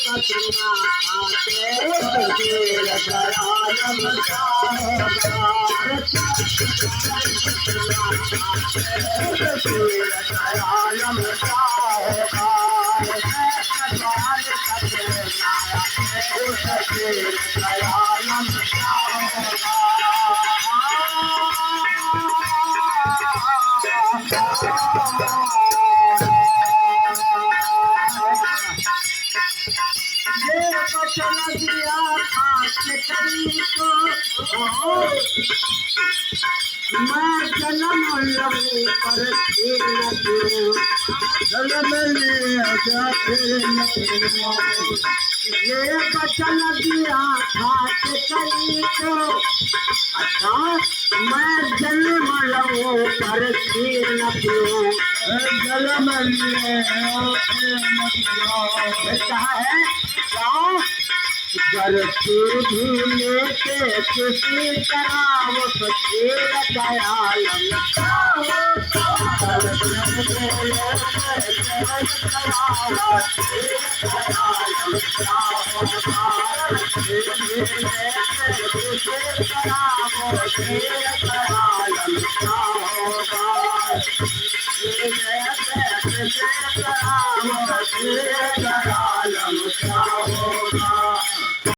कतना आते तेर दयालम चाहेगा तेर दयालम चाहेगा तेर दयालम चाहेगा ये बचन दिया खास करी को मैं जन्म लूं पर न दूं जन्म लिया जाते ये बचन दिया खास करी को अच्छा मैं जन्म लूं पर न दूं जन्म लिया कहा है घर से भी लेके किसी तरह वो सचेर दयालम होगा